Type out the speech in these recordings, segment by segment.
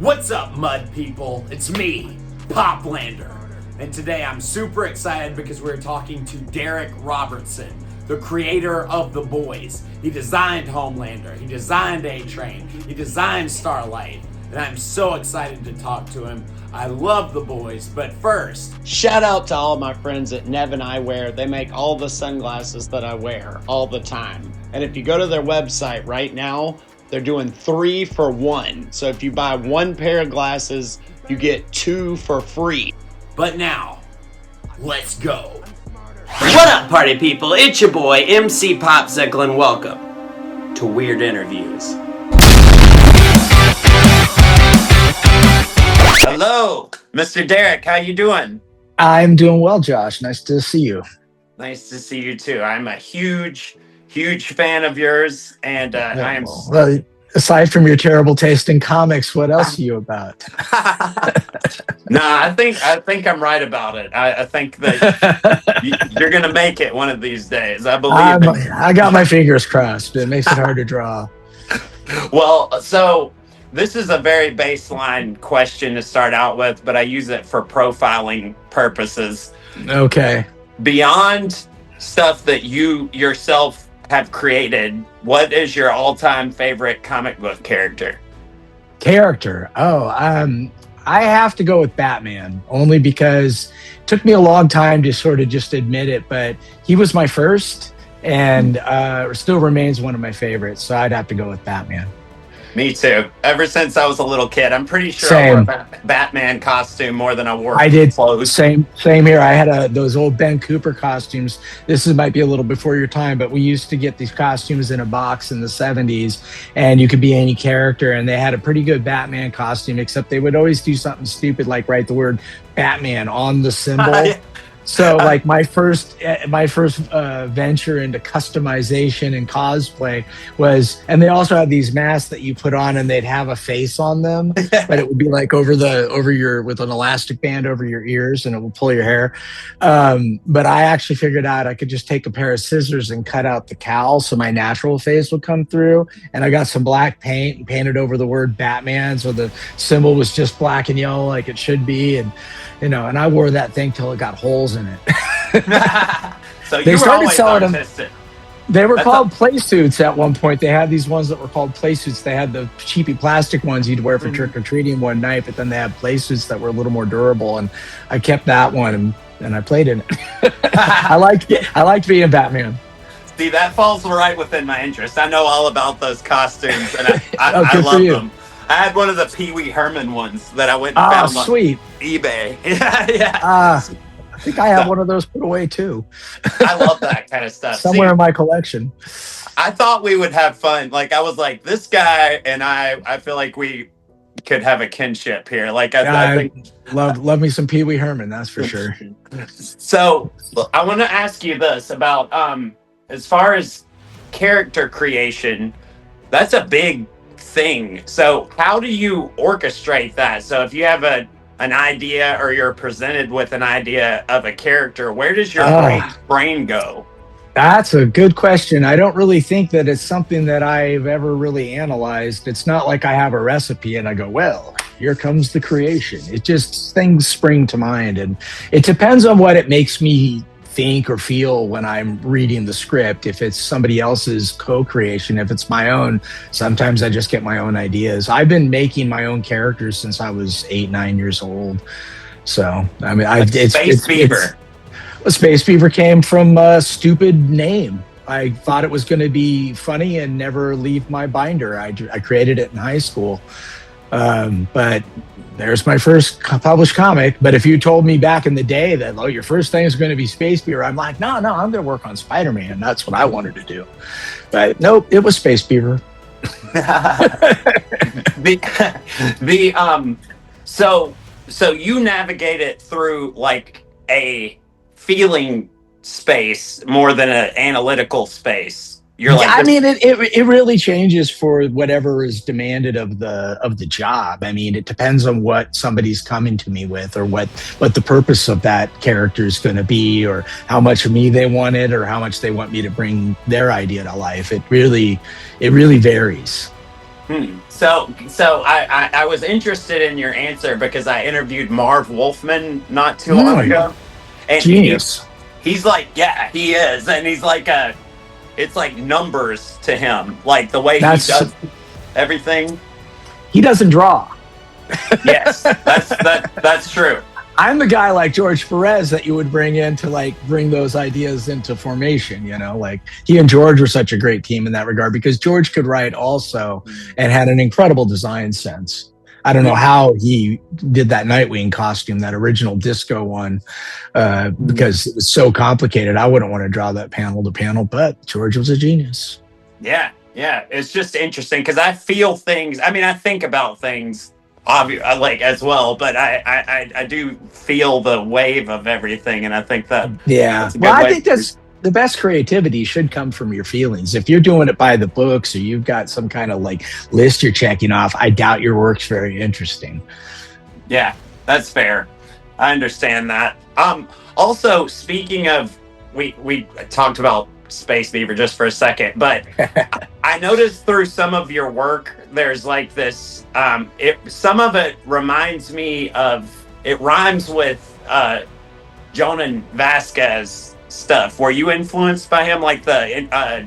What's up, mud people? It's me, Poplander. And today I'm super excited because we're talking to Darick Robertson, the creator of The Boys. He designed Homelander, he designed A-Train, he designed Starlight, and I'm so excited to talk to him. I love The Boys, but first, shout out to all my friends at Nevin Eyewear. They make all the sunglasses that I wear all the time. And if you go to their website right now, they're doing 3 for 1. So if you buy 1 pair of glasses, you get 2 for free. But now, let's go. What up, party people? It's your boy, MC Popsicle, and welcome to Weird Interviews. Hello, Mr. Darick. How you doing? I'm doing well, Josh. Nice to see you. Nice to see you too. I'm a huge fan of yours, and I am. Well, aside from your terrible taste in comics, what else are you about? Nah, I think I'm right about it. I think that you're gonna make it one of these days. I believe it. I got my fingers crossed. It makes it hard to draw. Well, so this is a very baseline question to start out with, but I use it for profiling purposes. Okay. Beyond stuff that you yourself have created, what is your all-time favorite comic book character? I have to go with Batman, only because it took me a long time to sort of just admit it, but he was my first and still remains one of my favorites, so I'd have to go with Batman. Me too. Ever since I was a little kid, I'm pretty sure Same. I wore a Batman costume more than I wore I did. clothes. Same here. I had those old Ben Cooper costumes. Might be a little before your time, but we used to get these costumes in a box in the 70s, and you could be any character, and they had a pretty good Batman costume, except they would always do something stupid like write the word Batman on the symbol. So like my first venture into customization and cosplay was, and they also had these masks that you put on and they'd have a face on them, but it would be like with an elastic band over your ears and it would pull your hair. But I actually figured out I could just take a pair of scissors and cut out the cowl so my natural face would come through. And I got some black paint and painted over the word Batman, so the symbol was just black and yellow like it should be. And and I wore that thing till it got holes in it. So they started selling artistic. them. They were called play suits at one point. They had these ones that were called play suits. They had the cheapy plastic ones you'd wear for trick or treating one night, but then they had play suits that were a little more durable. And I kept that one and I played in it. I liked being Batman. See, that falls right within my interest. I know all about those costumes, and I love them. I had one of the Pee Wee Herman ones that I went and found on eBay. Yeah. I think I have one of those put away too. I love that kind of stuff. Somewhere in my collection. I thought we would have fun. Like, I was like, this guy and I feel like we could have a kinship here. Like, I think love me some Pee Wee Herman, that's for sure. So I want to ask you this about as far as character creation, that's a big thing. So how do you orchestrate that? So if you have an idea or you're presented with an idea of a character, where does your brain go? That's a good question. I don't really think that it's something that I've ever really analyzed. It's not like I have a recipe and I go, well, here comes the creation. It just, things spring to mind, and it depends on what it makes me think or feel when I'm reading the script. If it's somebody else's co-creation, if it's my own, sometimes I just get my own ideas. I've been making my own characters since I was 8-9 years old. So I mean, Space Beaver. Space Beaver came from a stupid name. I thought it was going to be funny and never leave my binder. I created it in high school. But there's my first published comic. But if you told me back in the day that, your first thing is going to be Space Beaver, I'm like, no, I'm going to work on Spider-Man. That's what I wanted to do. But nope, it was Space Beaver. So you navigate it through like a feeling space more than an analytical space. You're like, I mean, it really changes for whatever is demanded of the job. I mean, it depends on what somebody's coming to me with, or what the purpose of that character is going to be, or how much of me they want it, or how much they want me to bring their idea to life. It really varies. So I was interested in your answer because I interviewed Marv Wolfman not too long ago, and Genius. he's like, yeah, he is, and he's like it's like numbers to him, like the way he does everything. He doesn't draw. Yes, that's true. I'm the guy like George Perez that you would bring in to like bring those ideas into formation, you know, like he and George were such a great team in that regard because George could write also and had an incredible design sense. I don't know how he did that Nightwing costume, that original disco one, because it was so complicated. I wouldn't want to draw that panel to panel, but George was a genius. Yeah. It's just interesting because I feel things. I mean, I think about things like as well, but I do feel the wave of everything, and I think that I think that's the best creativity should come from your feelings. If you're doing it by the books or you've got some kind of like list you're checking off, I doubt your work's very interesting. Yeah, that's fair. I understand that. Also, speaking of, we talked about Space Beaver just for a second, but I noticed through some of your work there's like this some of it reminds me of, it rhymes with Jonan Vasquez stuff. Were you influenced by him, like the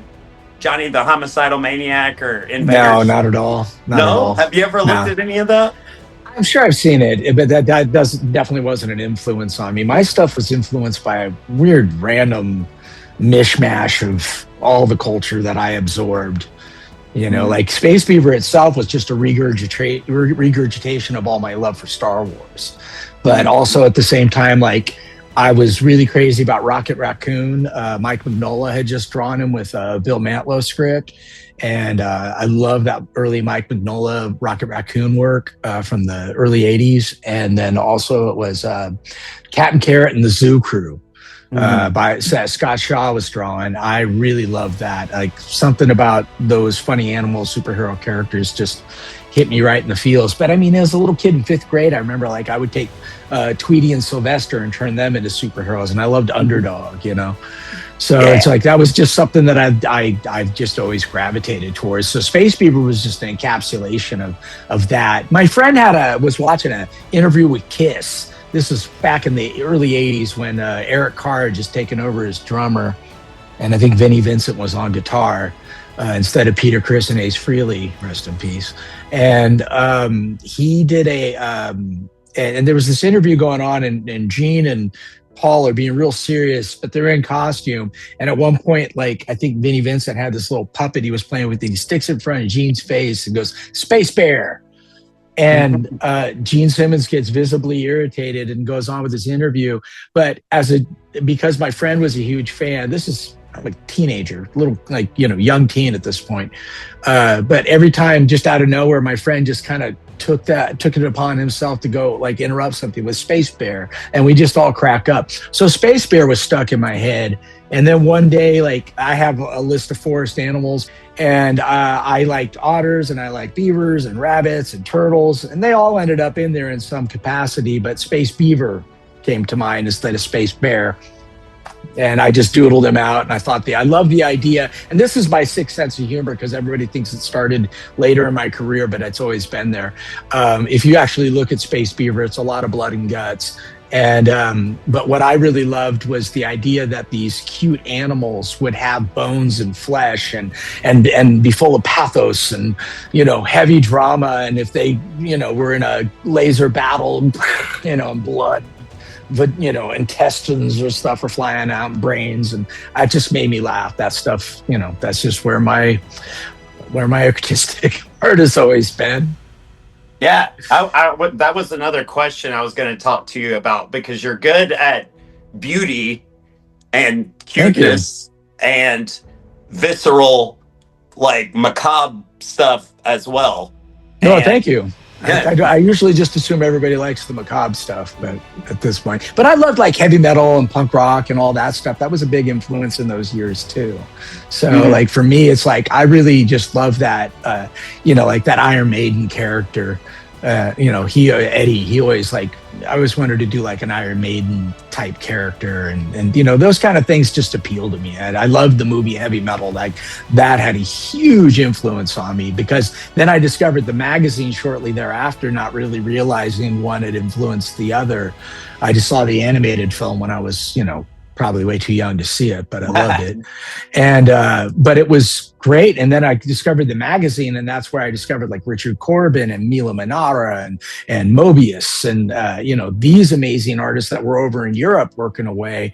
Johnny the Homicidal Maniac or Invaders? No, not at all. Not at all. Have you ever looked at any of that? I'm sure I've seen it, but that definitely wasn't an influence on me. My stuff was influenced by a weird random mishmash of all the culture that I absorbed. You know, like Space Beaver itself was just a regurgitation of all my love for Star Wars. But also at the same time, like I was really crazy about Rocket Raccoon. Mike Mignola had just drawn him with a Bill Mantlo script. And I love that early Mike Mignola Rocket Raccoon work from the early 80s. And then also it was Captain Carrot and the Zoo Crew. By Scott Shaw was drawing. I really loved that. Like something about those funny animal superhero characters just hit me right in the feels. But I mean, as a little kid in 5th grade, I remember like I would take Tweety and Sylvester and turn them into superheroes, and I loved Underdog, you know. So it's like that was just something that I've just always gravitated towards. So Space Beaver was just an encapsulation of that. My friend was watching an interview with Kiss. This was back in the early 80s when Eric Carr had just taken over as drummer, and I think Vinnie Vincent was on guitar instead of Peter Criss and Ace Frehley, rest in peace. And he did and there was this interview going on, and Gene and Paul are being real serious, but they're in costume. And at one point, like, I think Vinnie Vincent had this little puppet he was playing with, and he sticks it in front of Gene's face and goes, "Space Bear." And Gene Simmons gets visibly irritated and goes on with his interview. But because my friend was a huge fan, this is like teenager, little, like, you know, young teen at this point. But every time, just out of nowhere, my friend just kind of took it upon himself to go like interrupt something with Space Bear, and we just all crack up. So Space Bear was stuck in my head. And then one day, like, I have a list of forest animals, and I liked otters, and I liked beavers and rabbits and turtles, and they all ended up in there in some capacity, but Space Beaver came to mind instead of Space Bear. And I just doodled him out, and I thought I love the idea. And this is my sixth sense of humor, because everybody thinks it started later in my career, but it's always been there. If you actually look at Space Beaver, it's a lot of blood and guts. And but what I really loved was the idea that these cute animals would have bones and flesh and be full of pathos and, you know, heavy drama. And if they, you know, were in a laser battle, you know, and blood, but, you know, intestines or stuff are flying out and brains, and that just made me laugh. That stuff, you know, that's just where my artistic heart has always been. Yeah, that was another question I was going to talk to you about, because you're good at beauty and cuteness and visceral, like, macabre stuff as well. No, thank you. I usually just assume everybody likes the macabre stuff, but at this point. But I loved like heavy metal and punk rock and all that stuff. That was a big influence in those years too. So like for me, it's like I really just love that, you know, like that Iron Maiden character. Eddie, he always like, I always wanted to do like an Iron Maiden type character, and those kind of things just appeal to me. I loved the movie Heavy Metal. Like that had a huge influence on me, because then I discovered the magazine shortly thereafter, not really realizing one had influenced the other. I just saw the animated film when I was, probably way too young to see it, but I loved it. And but it was great. And then I discovered the magazine, and that's where I discovered like Richard Corbin and Mila Manara and Mobius and these amazing artists that were over in Europe working away.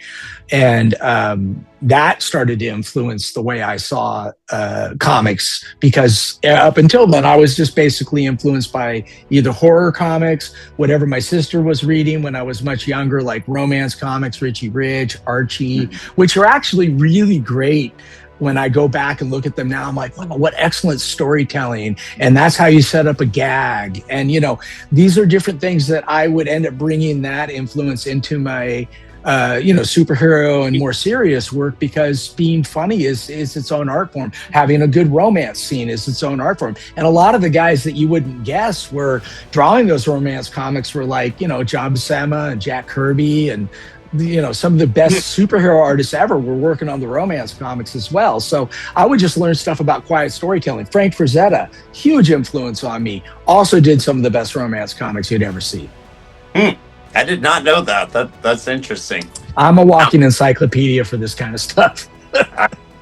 And that started to influence the way I saw comics, because up until then I was just basically influenced by either horror comics, whatever my sister was reading when I was much younger, like romance comics, Richie Rich, Archie, which are actually really great. When I go back and look at them now, I'm like, wow, what excellent storytelling. And that's how you set up a gag. And, these are different things that I would end up bringing that influence into my, superhero and more serious work, because being funny is its own art form. Having a good romance scene is its own art form. And a lot of the guys that you wouldn't guess were drawing those romance comics were like, John Buscema and Jack Kirby and, some of the best superhero artists ever were working on the romance comics as well. So I would just learn stuff about quiet storytelling. Frank Frazetta, huge influence on me, also did some of the best romance comics you'd ever see. I did not know that. That's interesting. I'm a walking encyclopedia for this kind of stuff.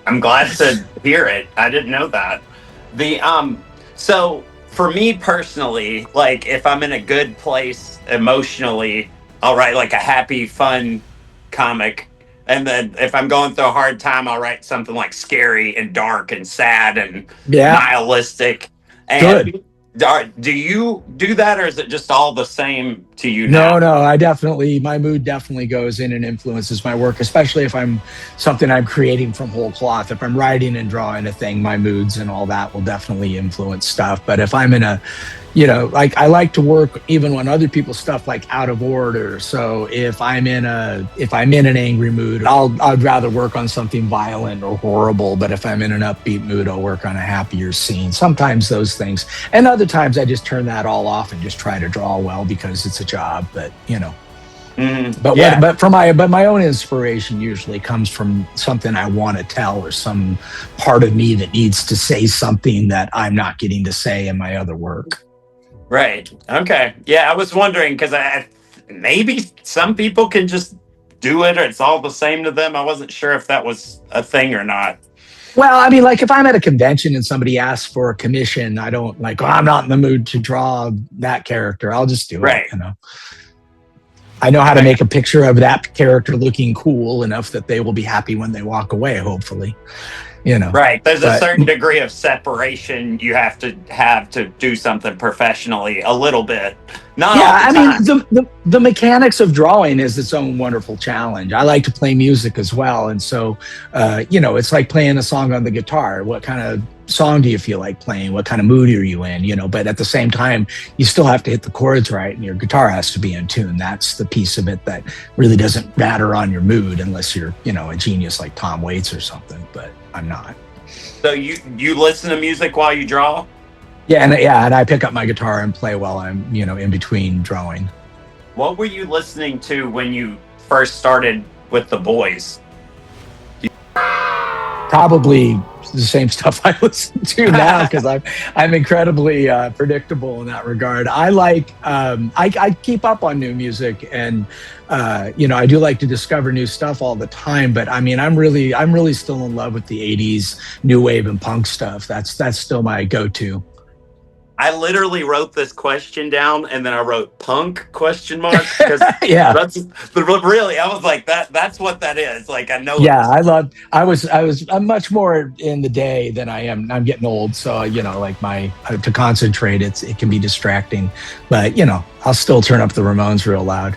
I'm glad to hear it. I didn't know that. So for me personally, like if I'm in a good place emotionally, I'll write like a happy, fun comic. And then if I'm going through a hard time, I'll write something like scary and dark and sad and nihilistic. And good. Do you do that, or is it just all the same to you now? No, my mood definitely goes in and influences my work, especially if I'm creating from whole cloth. If I'm writing and drawing a thing, my moods and all that will definitely influence stuff. But if I'm in a, I like to work even when other people's stuff like out of order. So if I'm in an angry mood, I'd rather work on something violent or horrible. But if I'm in an upbeat mood, I'll work on a happier scene. Sometimes those things, and other times I just turn that all off and just try to draw well because it's a job. But But my own inspiration usually comes from something I want to tell, or some part of me that needs to say something that I'm not getting to say in my other work. Right. Okay. Yeah, I was wondering because maybe some people can just do it, or it's all the same to them. I wasn't sure if that was a thing or not. Well, I mean, like if I'm at a convention and somebody asks for a commission, I don't I'm not in the mood to draw that character. I'll just do it. I know how to make a picture of that character looking cool enough that they will be happy when they walk away, hopefully. Right. There's a certain degree of separation you have to do something professionally a little bit. Not all the time. I mean, the mechanics of drawing is its own wonderful challenge. I like to play music as well. And so, it's like playing a song on the guitar. What kind of song do you feel like playing? What kind of mood are you in? But at the same time, you still have to hit the chords right, and your guitar has to be in tune. That's the piece of it that really doesn't matter on your mood unless you're, a genius like Tom Waits or something, but I'm not. So you listen to music while you draw? And I pick up my guitar and play while I'm, in between drawing. What were you listening to when you first started with the boys? Probably the same stuff I listen to now, because I'm incredibly predictable in that regard. I like I keep up on new music, and I do like to discover new stuff all the time. But I mean, I'm really still in love with the '80s new wave and punk stuff. That's still my go-to. I literally wrote this question down, and then I wrote punk ? Because that's really, I was like, that's what that is. Like, I know. Yeah, I'm much more in the day than I am. I'm getting old. So, to concentrate, it can be distracting, but I'll still turn up the Ramones real loud.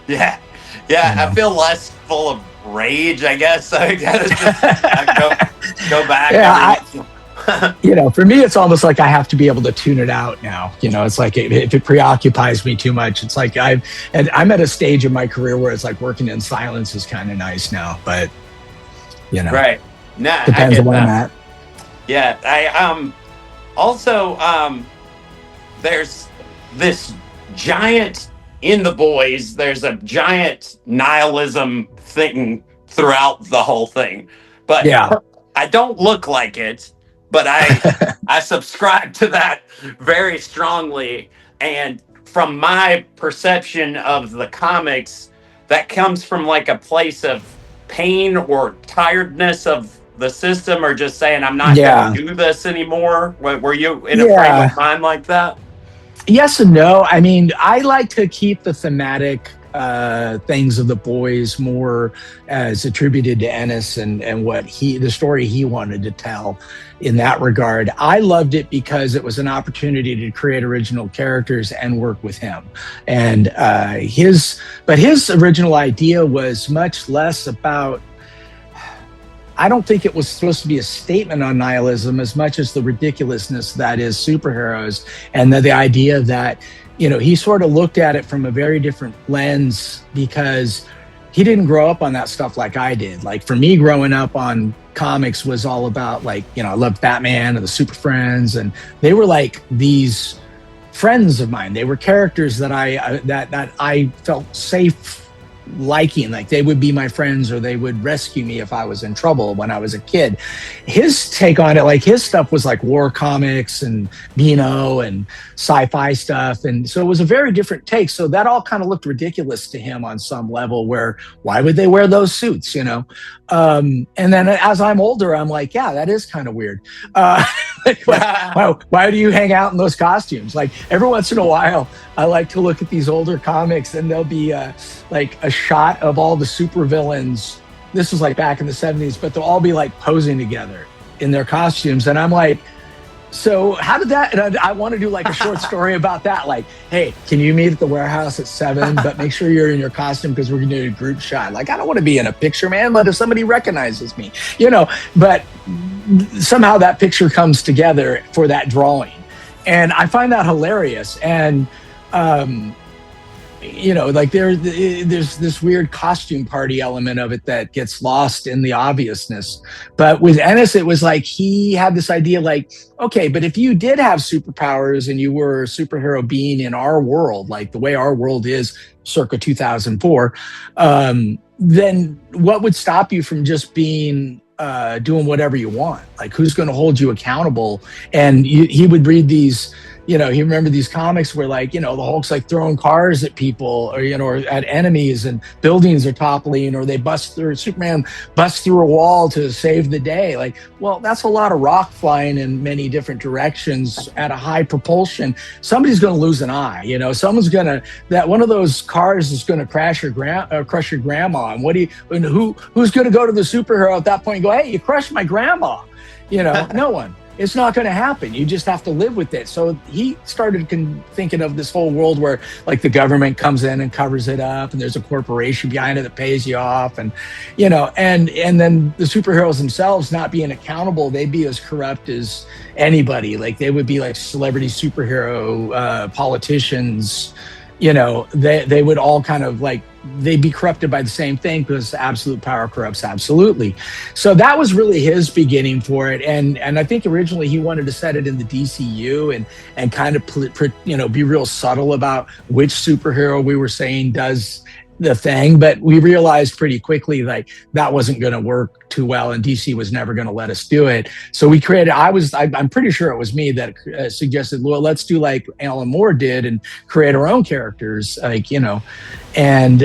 Yeah. I feel less full of rage, I guess. So I gotta just go back. For me, it's almost like I have to be able to tune it out now. It's like if it preoccupies me too much, it's like I'm at a stage in my career where it's like working in silence is kind of nice now, but right. Nah, depends on where I'm at. Yeah. I also there's this giant in the boys. There's a giant nihilism thing throughout the whole thing, but Yeah. I don't look like it, but I subscribe to that very strongly. And from my perception of the comics, that comes from like a place of pain or tiredness of the system, or just saying I'm not Yeah. going to do this anymore. Were you in a Yeah. frame of mind like that? Yes and no. I mean, I like to keep the thematic things of the boys more as attributed to Ennis and what the story he wanted to tell in that regard. I loved it because it was an opportunity to create original characters and work with him. And his original idea was much less about, I don't think it was supposed to be a statement on nihilism as much as the ridiculousness that is superheroes, and the idea that, you know, he sort of looked at it from a very different lens because he didn't grow up on that stuff like I did. Like for me, growing up on comics was all about, like, you know, I loved Batman and the Super Friends, and they were like these friends of mine. They were characters that I felt safe liking. Like they would be my friends, or they would rescue me if I was in trouble when I was a kid. His take on it, like his stuff was like war comics and Beano and sci-fi stuff, and so it was a very different take. So that all kind of looked ridiculous to him on some level, where why would they wear those suits, you know? And then as I'm older, I'm like, yeah, that is kind of weird. Why do you hang out in those costumes? Like every once in a while, I like to look at these older comics, and there'll be like a shot of all the supervillains. This was like back in the 70s, but they'll all be like posing together in their costumes. And I'm like, so how did that, and I want to do like a short story about that. Like, hey, can you meet at the warehouse at 7, but make sure you're in your costume because we're going to do a group shot. Like, I don't want to be in a picture, man, but if somebody recognizes me, you know, but somehow that picture comes together for that drawing. And I find that hilarious. And, you know, like there's this weird costume party element of it that gets lost in the obviousness. But with Ennis, it was like he had this idea, like, okay, but if you did have superpowers and you were a superhero being in our world, like the way our world is circa 2004, then what would stop you from just being doing whatever you want? Like, who's going to hold you accountable? And he would read these, you know, he remembered these comics where, like, you know, the Hulk's like throwing cars at people, or, you know, or at enemies, and buildings are toppling, or Superman busts through a wall to save the day. Like, well, that's a lot of rock flying in many different directions at a high propulsion. Somebody's going to lose an eye, you know, that one of those cars is going to crush your grandma. And who's going to go to the superhero at that point and go, hey, you crushed my grandma? You know, no one. It's not going to happen. You just have to live with it. So he started thinking of this whole world where, like, the government comes in and covers it up, and there's a corporation behind it that pays you off, and, you know, and then the superheroes themselves not being accountable, they'd be as corrupt as anybody. Like, they would be like celebrity superhero politicians. You know, they would all kind of like, they'd be corrupted by the same thing, because absolute power corrupts absolutely. So that was really his beginning for it. And I think originally he wanted to set it in the DCU and kind of, you know, be real subtle about which superhero we were saying does the thing. But we realized pretty quickly, like, that wasn't going to work too well, and DC was never going to let us do it. So we created, I'm pretty sure it was me that suggested, well, let's do like Alan Moore did and create our own characters, like, you know. And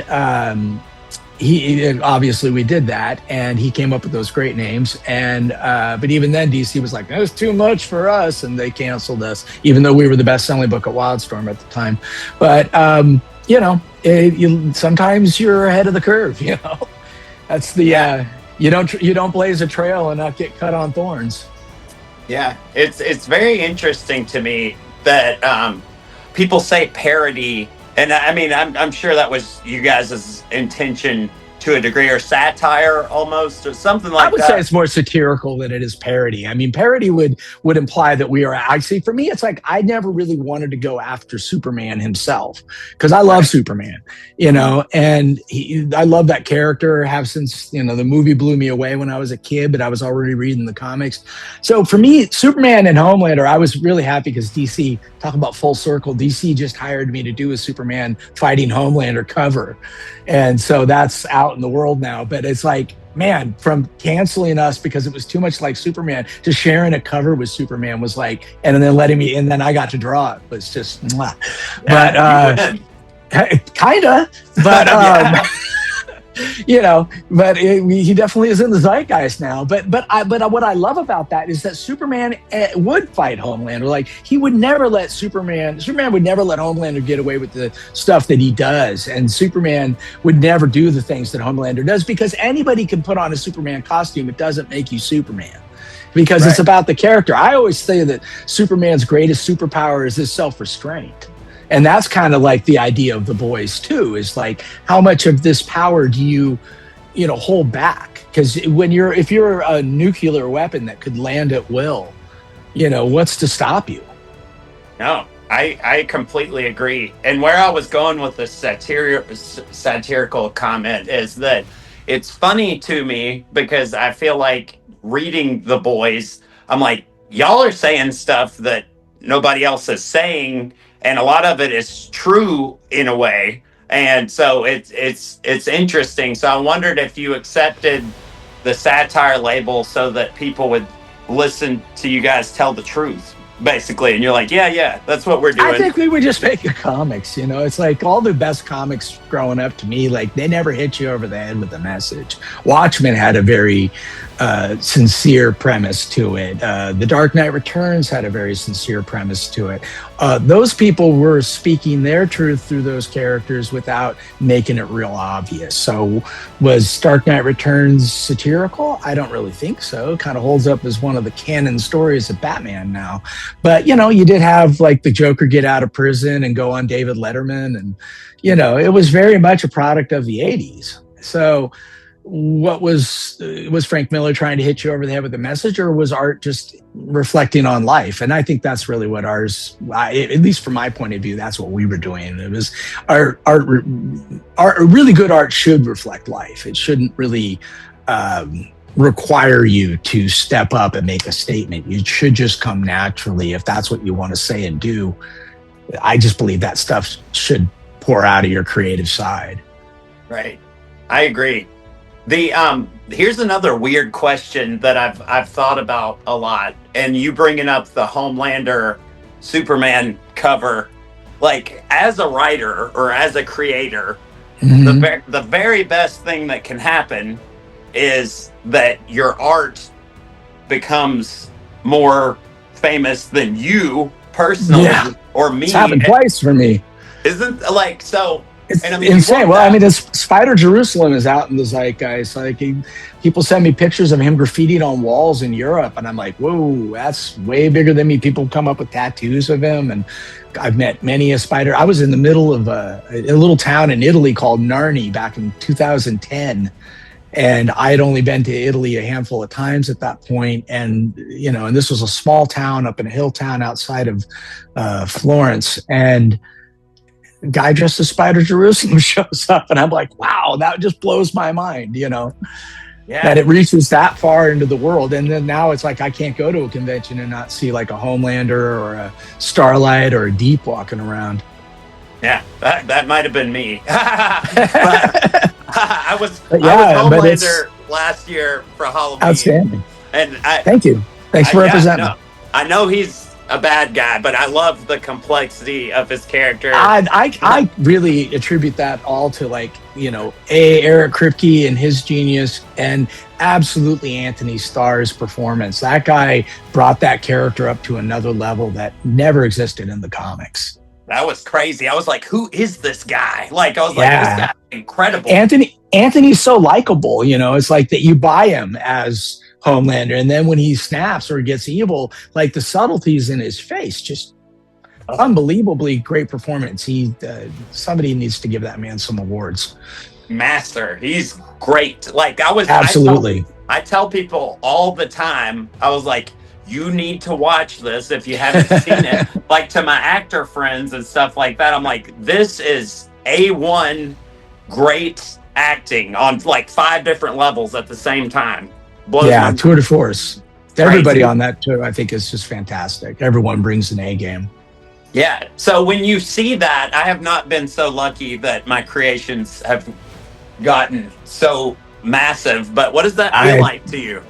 he obviously, we did that, and he came up with those great names. And but even then, DC was like, that was too much for us, and they canceled us, even though we were the best-selling book at Wildstorm at the time. But you know, sometimes you're ahead of the curve. You know, that's the you don't blaze a trail and not get cut on thorns. Yeah, it's very interesting to me that people say parody, and I mean, I'm sure that was you guys' intention to a degree, or satire almost, or something like I would that. say it's more satirical than it is parody. I mean, parody would imply that we are. I see. For me, it's like I never really wanted to go after Superman himself because I love Superman, and I love that character. Have since the movie blew me away when I was a kid, but I was already reading the comics. So for me, Superman and Homelander, I was really happy because DC, talk about full circle. DC just hired me to do a Superman fighting Homelander cover, and so that's out in the world now. But it's like, man, from canceling us because it was too much like Superman to sharing a cover with Superman was like, and then letting me, and then I got to draw it. Was just, mwah. But kinda, but but he definitely is in the zeitgeist now. But what I love about that is that Superman would fight Homelander. Like he would never let Superman would never let Homelander get away with the stuff that he does, and Superman would never do the things that Homelander does because anybody can put on a Superman costume. It doesn't make you Superman. Because It's about the character. I always say that Superman's greatest superpower is his self-restraint. And that's kind of like the idea of The Boys too, is like how much of this power do you hold back? Because if you're a nuclear weapon that could land at will, what's to stop you? No, I completely agree. And where I was going with the satirical comment is that it's funny to me because I feel like reading The Boys, I'm like, y'all are saying stuff that nobody else is saying, and a lot of it is true in a way, and so it's interesting. So I wondered if you accepted the satire label so that people would listen to you guys tell the truth, basically. And you're like, yeah, that's what we're doing. I think we would just make comics. It's like all the best comics growing up to me, like they never hit you over the head with a message. Watchmen had a very sincere premise to it. The Dark Knight Returns had a very sincere premise to it. Those people were speaking their truth through those characters without making it real obvious. So was Dark Knight Returns satirical? I don't really think so. It kind of holds up as one of the canon stories of Batman now. But, you did have like the Joker get out of prison and go on David Letterman. And, it was very much a product of the 80s. So what was Frank Miller trying to hit you over the head with a message, or was art just reflecting on life? And I think that's really what ours, at least from my point of view, that's what we were doing. It was art. Really good art should reflect life. It shouldn't really require you to step up and make a statement. It should just come naturally if that's what you want to say and do. I just believe that stuff should pour out of your creative side. Right. I agree. Here's another weird question that I've thought about a lot, and you bringing up the Homelander Superman cover. Like, as a writer or as a creator, the very best thing that can happen is that your art becomes more famous than you personally or me. It's happened twice for me. Isn't like so? It's insane. Well, I mean, Spider Jerusalem is out in the zeitgeist. Like people send me pictures of him graffitiing on walls in Europe, and I'm like, whoa, that's way bigger than me. People come up with tattoos of him, and I've met many a Spider. I was in the middle of a little town in Italy called Narni back in 2010. And I had only been to Italy a handful of times at that point. And, and this was a small town up in a hill town outside of Florence. And a guy dressed as Spider Jerusalem shows up. And I'm like, wow, that just blows my mind, that it reaches that far into the world. And then now it's like I can't go to a convention and not see like a Homelander or a Starlight or a Deep walking around. Yeah, that might have been me. I was Homelander last year for Halloween. Outstanding. And thank you. Thanks for representing. No, I know he's a bad guy, but I love the complexity of his character. I really attribute that all to Eric Kripke and his genius, and absolutely Anthony Starr's performance. That guy brought that character up to another level that never existed in the comics. That was crazy. I was like, who is this guy? Like, I was like, this guy's incredible. Anthony's so likable, it's like that you buy him as Homelander. And then when he snaps or gets evil, like the subtleties in his face, just unbelievably great performance. Somebody needs to give that man some awards. master. He's great. Like Absolutely. I tell people all the time, I was like, you need to watch this if you haven't seen it. Like to my actor friends and stuff like that, I'm like, this is A1 great acting on like 5 different levels at the same time. Blows my Tour de force. Crazy. Everybody on that tour, I think, is just fantastic. Everyone brings an A game. Yeah. So when you see that, I have not been so lucky that my creations have gotten so massive. But what does that feel like to you?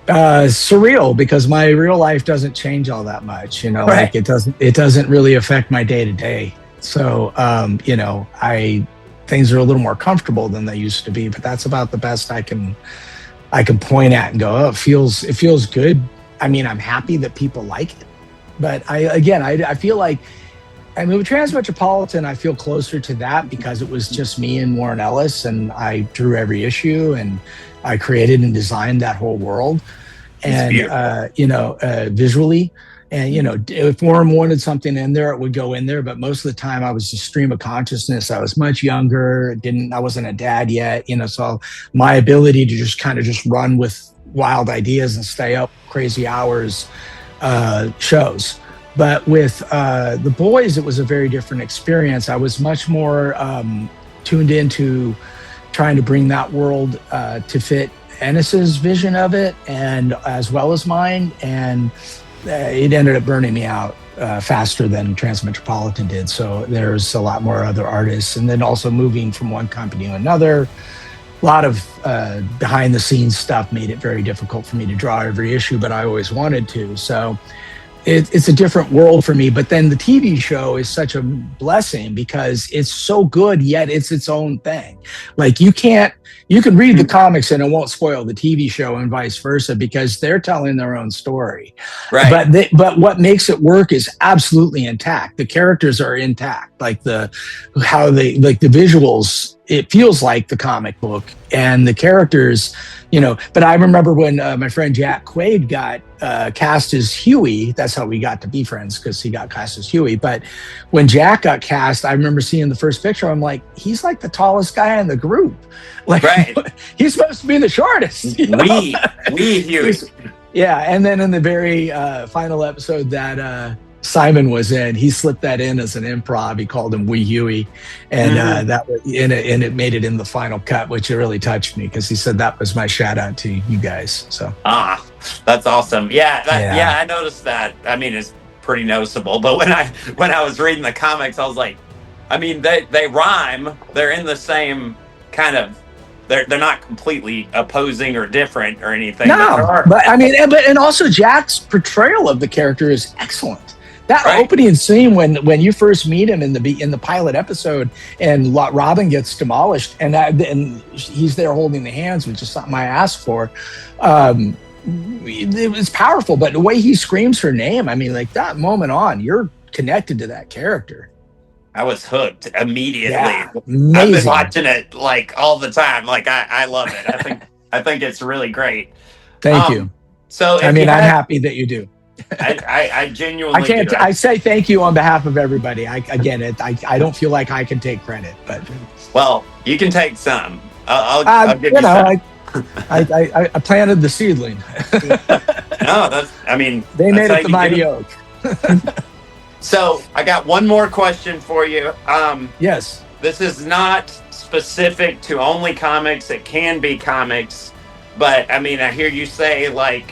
Surreal, because my real life doesn't change all that much. You know, Right. like it doesn't really affect my day to day. So, you know, things are a little more comfortable than they used to be. But that's about the best I can point at and go, oh, it feels good. I mean, I'm happy that people like it. But I feel like, I mean, with Transmetropolitan, I feel closer to that because it was just me and Warren Ellis, and I drew every issue and I created and designed that whole world. And, you know, visually. And, you know, if Warren wanted something in there, it would go in there. But most of the time I was just stream of consciousness. I was much younger, I wasn't a dad yet, you know, so my ability to just kind of just run with wild ideas and stay up crazy hours shows. But with The Boys, it was a very different experience. I was much more tuned into trying to bring that world to fit Ennis's vision of it, and as well as mine. And it ended up burning me out faster than Transmetropolitan did. So there's a lot more other artists. And then also moving from one company to another, a lot of behind the scenes stuff made it very difficult for me to draw every issue, but I always wanted to. So it's a different world for me. But then the TV show is such a blessing because it's so good, yet it's its own thing. Like you can read the comics and it won't spoil the TV show, and vice versa, because they're telling their own story. Right. But what makes it work is absolutely intact. The characters are intact, like the visuals. It feels like the comic book, and the characters, you know. But I remember when my friend Jack Quaid got cast as Huey. That's how we got to be friends, because he got cast as Huey. But when Jack got cast, I remember seeing the first picture. I'm like, he's like the tallest guy in the group. Like, right. He's supposed to be the shortest. You know? We Huey. Yeah, and then in the very final episode that Simon was in, he slipped that in as an improv. He called him Wee Huey, and that was in it, and it made it in the final cut, which really touched me because he said that was my shout out to you guys. So that's awesome. Yeah, I noticed that. I mean, it's pretty noticeable. But when I was reading the comics, I was like, I mean, they rhyme. They're in the same kind of. They're not completely opposing or different or anything. No, but I mean, and also Jack's portrayal of the character is excellent. That opening scene when you first meet him in the pilot episode, and Robin gets demolished, and he's there holding the hands, which is something I asked for. It was powerful, but the way he screams her name, I mean, like that moment on, you're connected to that character. I was hooked immediately. Yeah, I've been watching it like all the time. Like I love it. I think it's really great. Thank you. So I mean, I'm happy that you do. I genuinely. I can't. I say thank you on behalf of everybody. I don't feel like I can take credit, but well, you can take some. I'll give you some. I planted the seedling. No, that's. I mean, they made it the mighty oak. So I got one more question for you. Yes. This is not specific to only comics. It can be comics, but I mean, I hear you say like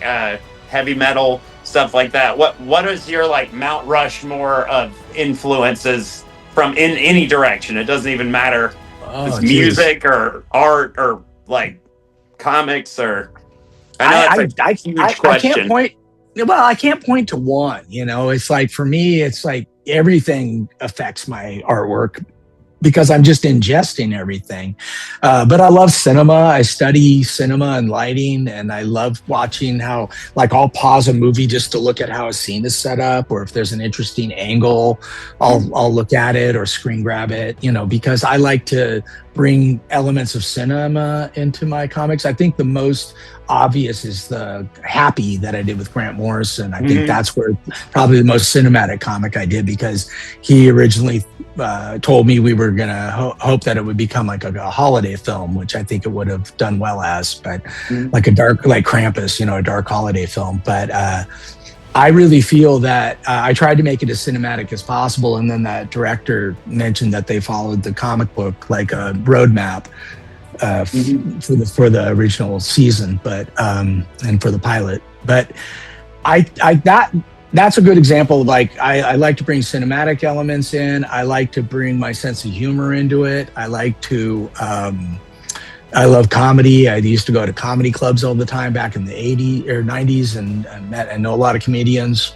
heavy metal stuff like that. What is your like Mount Rushmore of influences from in any direction? It doesn't even matter. It's music or art or like comics or. I know it's a huge question. I can't point. Well, I can't point to one, you know. It's like, for me, it's like everything affects my artwork because I'm just ingesting everything. But I love cinema. I study cinema and lighting, and I love watching how, like, I'll pause a movie just to look at how a scene is set up, or if there's an interesting angle, I'll look at it or screen grab it, you know, because I like to bring elements of cinema into my comics. I think the most obvious is the Happy that I did with Grant Morrison. I think that's where probably the most cinematic comic I did, because he originally told me we were going to hope that it would become like a holiday film, which I think it would have done well as, but like like Krampus, a dark holiday film. But I really feel that I tried to make it as cinematic as possible. And then that director mentioned that they followed the comic book like a roadmap for the original season, but and for the pilot. But that's a good example of like I like to bring cinematic elements in. I like to bring my sense of humor into it. I like to I love comedy. I used to go to comedy clubs all the time back in the 80s or 90s and know a lot of comedians.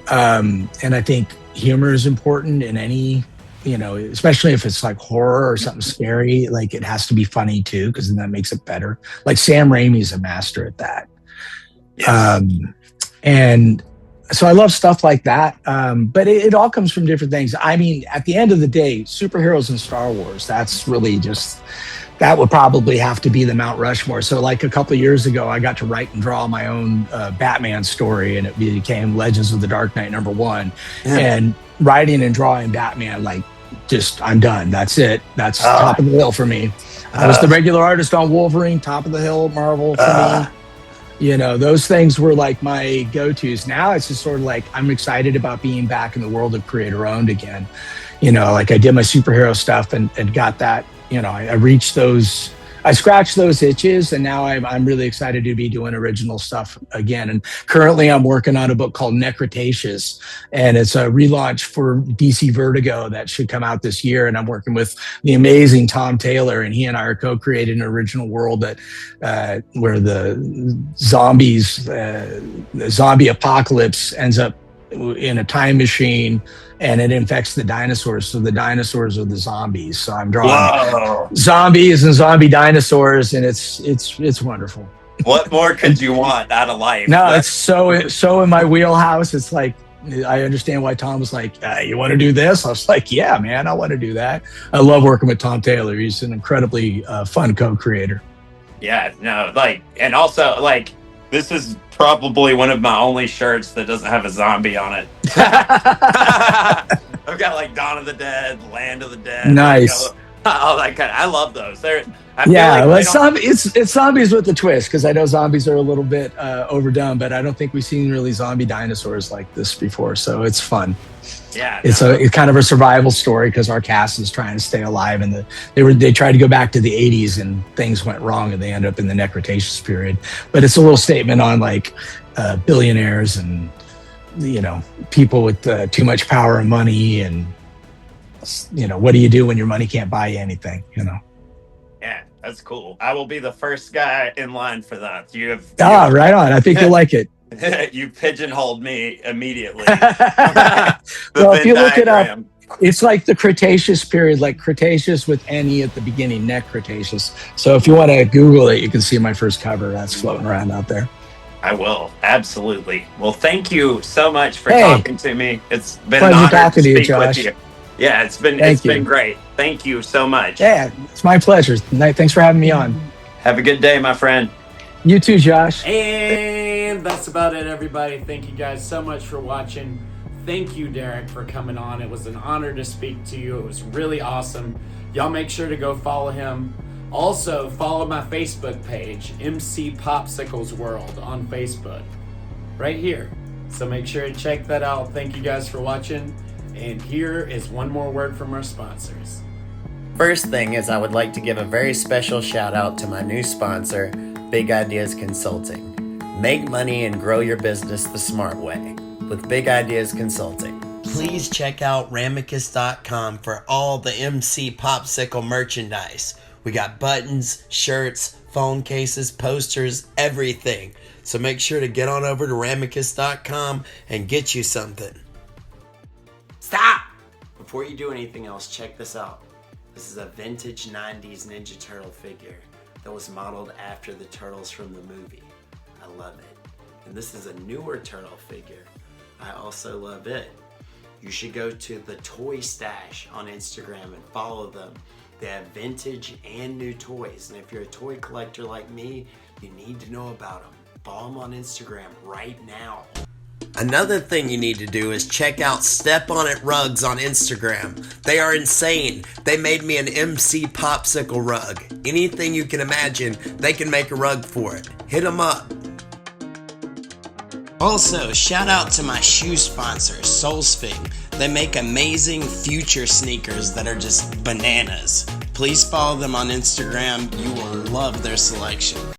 And I think humor is important in any, especially if it's like horror or something scary, like it has to be funny too, because then that makes it better. Like Sam Raimi's a master at that. Yes. And so I love stuff like that. But it all comes from different things. I mean, at the end of the day, superheroes and Star Wars, that's really just, that would probably have to be the Mount Rushmore. So like a couple of years ago, I got to write and draw my own Batman story, and it became Legends of the Dark Knight #1. Yeah. And writing and drawing Batman, like just, I'm done. That's it. That's top of the hill for me. I was the regular artist on Wolverine, top of the hill Marvel for me. Those things were like my go-tos. Now it's just sort of like, I'm excited about being back in the world of creator-owned again. Like I did my superhero stuff and got that. I reached those, I scratched those itches, and now I'm really excited to be doing original stuff again. And currently I'm working on a book called Necretaceous, and it's a relaunch for DC Vertigo that should come out this year. And I'm working with the amazing Tom Taylor, and he and I are co-creating an original world that where the zombies, the zombie apocalypse ends up in a time machine, and it infects the dinosaurs. So the dinosaurs are the zombies. So I'm drawing zombies and zombie dinosaurs, and it's wonderful. What more could you want out of life? No, it's so in my wheelhouse. It's like, I understand why Tom was like, you want to do this? I was like, yeah, man, I want to do that. I love working with Tom Taylor. He's an incredibly fun co-creator. Yeah, no, like, and also like, this is probably one of my only shirts that doesn't have a zombie on it. I've got like Dawn of the Dead, Land of the Dead. Nice. All that kind of, I love those. It's zombies with a twist, because I know zombies are a little bit overdone, but I don't think we've seen really zombie dinosaurs like this before. So it's fun. Yeah, it's kind of a survival story, because our cast is trying to stay alive, and they tried to go back to the 80s and things went wrong, and they end up in the Necretaceous period. But it's a little statement on like billionaires and people with too much power and money, and what do you do when your money can't buy you anything? Yeah, that's cool. I will be the first guy in line for that. Right on. I think you'll like it. You pigeonholed me immediately. Well, if you look it up, it's like the Cretaceous period, like Cretaceous with NE at the beginning, Necretaceous. So if you want to Google it, you can see my first cover that's floating around out there. I will, absolutely. Well, thank you so much for talking to me. It's been an honor to speak with you. Yeah, it's been great. Thank you so much. Yeah, it's my pleasure. Thanks for having me on. Have a good day, my friend. You too, Josh. And that's about it, everybody. Thank you guys so much for watching. Thank you, Derek, for coming on. It was an honor to speak to you. It was really awesome. Y'all make sure to go follow him. Also, follow my Facebook page, MC Popsicles World on Facebook. Right here. So make sure to check that out. Thank you guys for watching. And here is one more word from our sponsors. First thing is, I would like to give a very special shout out to my new sponsor, Big Ideas Consulting. Make money and grow your business the smart way with Big Ideas Consulting. Please check out Ramicus.com for all the MC Popsicle merchandise. We got buttons, shirts, phone cases, posters, everything. So make sure to get on over to Ramicus.com and get you something. Stop! Before you do anything else, check this out. This is a vintage 90s Ninja Turtle figure that was modeled after the turtles from the movie. I love it. And this is a newer turtle figure. I also love it. You should go to the Toy Stash on Instagram and follow them. They have vintage and new toys. And if you're a toy collector like me, you need to know about them. Follow them on Instagram right now. Another thing you need to do is check out Step On It Rugs on Instagram. They are insane. They made me an MC popsicle rug. Anything you can imagine, they can make a rug for it. Hit them up. Also, shout out to my shoe sponsor, SoulSphin. They make amazing future sneakers that are just bananas. Please follow them on Instagram. You will love their selection.